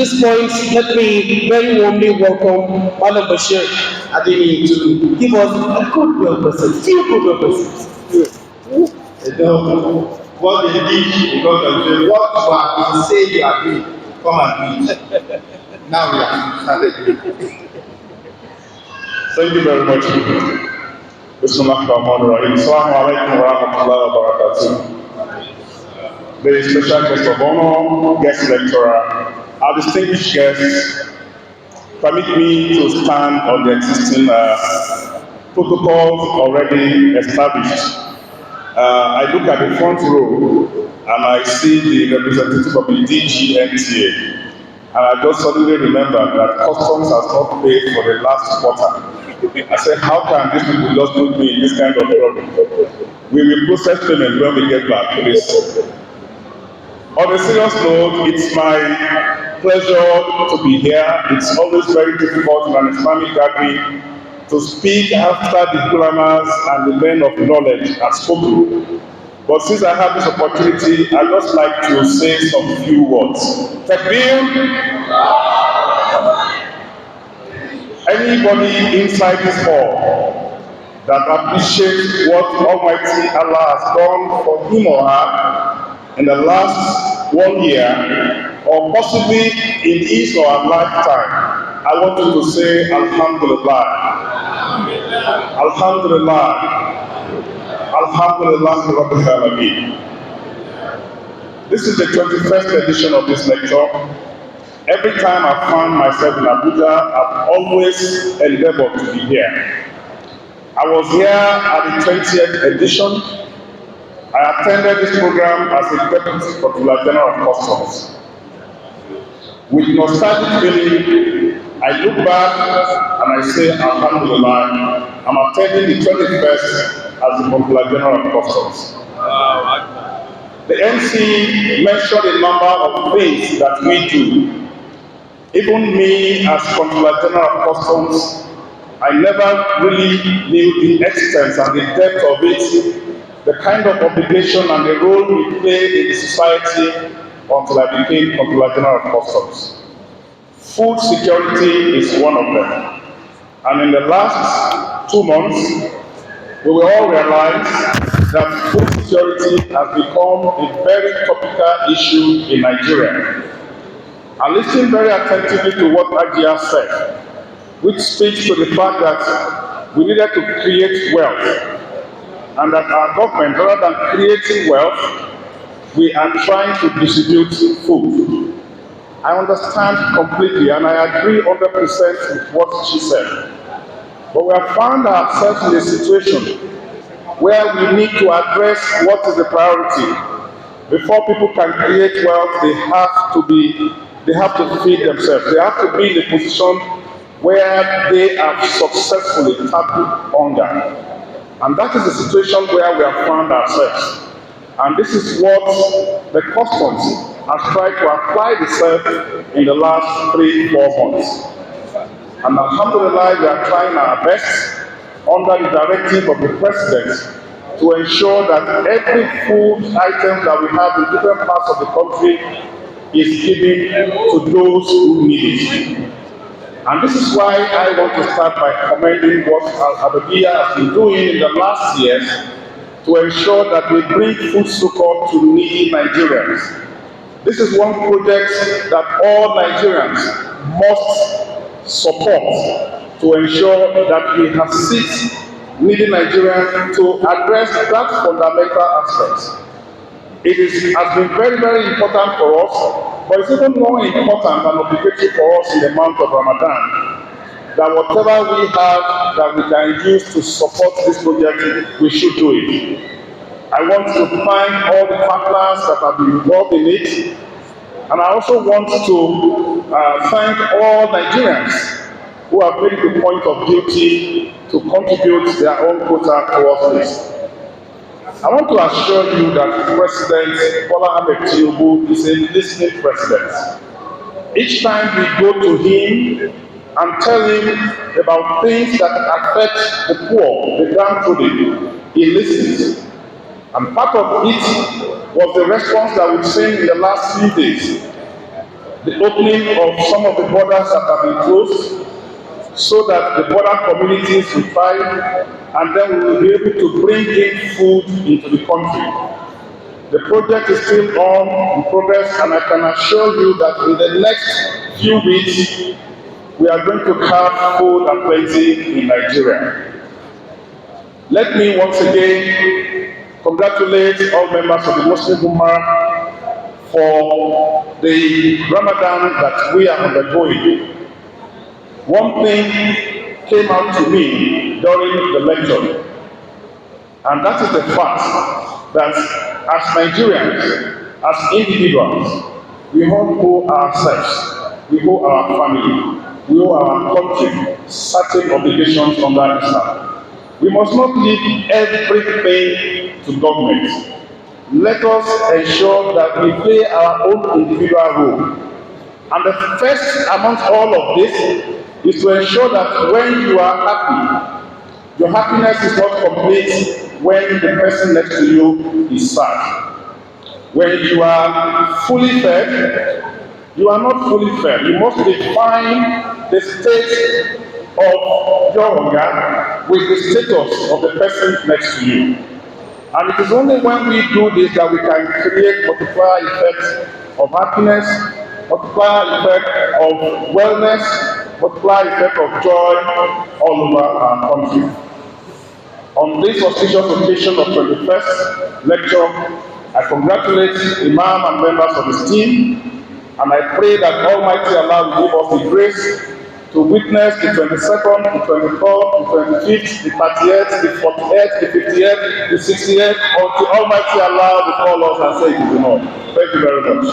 this point, let me very warmly welcome Malam Bashir Adini to give us a good well message. Few good well messages. What they did, because of the what you say you are doing, come and do it. Now we are started. Thank you very much. Bismillahirrahmanirrahim. Assalamu alaikum wa rahmatullahi wa barakatuh. The special guest of honor, guest lecturer, our distinguished guests, permit me to stand on the existing protocols already established. I look at the front row and I see the representative of the DGNTA. And I just suddenly remembered that customs has not paid for the last quarter. I said, how can these people just put me in this kind of trouble? We will process payment when we get back, please. On a serious note, it's my pleasure to be here. It's always very difficult in an Islamic gathering to speak after the ulamas and the men of knowledge have spoken. But since I have this opportunity, I'd just like to say some few words. Takbir. Anybody inside this hall that appreciates what Almighty Allah has done for him or her in the last 1 year, or possibly in his or her lifetime, I want you to say Alhamdulillah. Alhamdulillah. Alhamdulillah Rabbil Alameen. This is the 21st edition of this lecture. Every time I found myself in Abuja, I've always endeavored to be here. I was here at the 20th edition. I attended this program as a Deputy Controller General of Customs. With nostalgic feeling, I look back and I say, Alhamdulillah, I'm attending the 21st as the Controller General of Customs. The MC mentioned a number of things that we do. Even me as Controller General of Customs, I never really knew the extent and the depth of it, the kind of obligation and the role we play in the society until I became Controller General of Customs. Food security is one of them. And in the last 2 months, we will all realize that food security has become a very topical issue in Nigeria. I listened very attentively to what Ajia said, which speaks to the fact that we needed to create wealth, and that our government, rather than creating wealth, we are trying to distribute food. I understand completely, and I agree 100% with what she said. But we have found ourselves in a situation where we need to address what is the priority. Before people can create wealth, they have to feed themselves. They have to be in a position where they have successfully tackled hunger. And that is the situation where we have found ourselves. And this is what the customs has tried to apply itself in the last 3-4 months. And alhamdulillah, we are trying our best under the directive of the President to ensure that every food item that we have in different parts of the country is given to those who need it. And this is why I want to start by commending what AL-HABIBIYYAH has been doing in the last years to ensure that we bring food support to needy Nigerians. This is one project that all Nigerians must support to ensure that we assist needy Nigerians to address that fundamental aspect. It has been very, very important for us, but it's even more important and obligatory for us in the month of Ramadan, that whatever we have that we can use to support this project, we should do it. I want to thank all the partners that have been involved in it, and I also want to thank all Nigerians who have made it the point of duty to contribute their own quota towards this. I want to assure you that President Bola Ahmed Tinubu is a listening president. Each time we go to him and tell him about things that affect the poor, the downtrodden, he listens. And part of it was the response that we've seen in the last few days. the opening of some of the borders that have been closed, so that the border communities will thrive, and then we will be able to bring in food into the country. The project is still in progress, and I can assure you that in the next few weeks, we are going to have food and plenty in Nigeria. Let me once again congratulate all members of the Muslim Ummah for the Ramadan that we are undergoing. One thing came out to me during the lecture, and that is the fact that as Nigerians, as individuals, we all owe ourselves, we owe our family, we owe our country certain obligations under Islam. We must not leave everything to government. Let us ensure that we play our own individual role. And the first amongst all of this is to ensure that when you are happy, your happiness is not complete when the person next to you is sad. When you are fully fed, you are not fully fed. You must define the state of your hunger with the status of the person next to you. And it is only when we do this that we can create multiplier effects of happiness, multiplier effect of wellness, multiplier effect of joy all over our country. On this auspicious occasion of 21st lecture, I congratulate Imam and members of his team, and I pray that Almighty Allah will give us the grace to witness the 22nd, the 24th, the 25th, the 30th, the 48th, the 58th, the 68th, until Almighty Allah will call us and say it is enough. Thank you very much.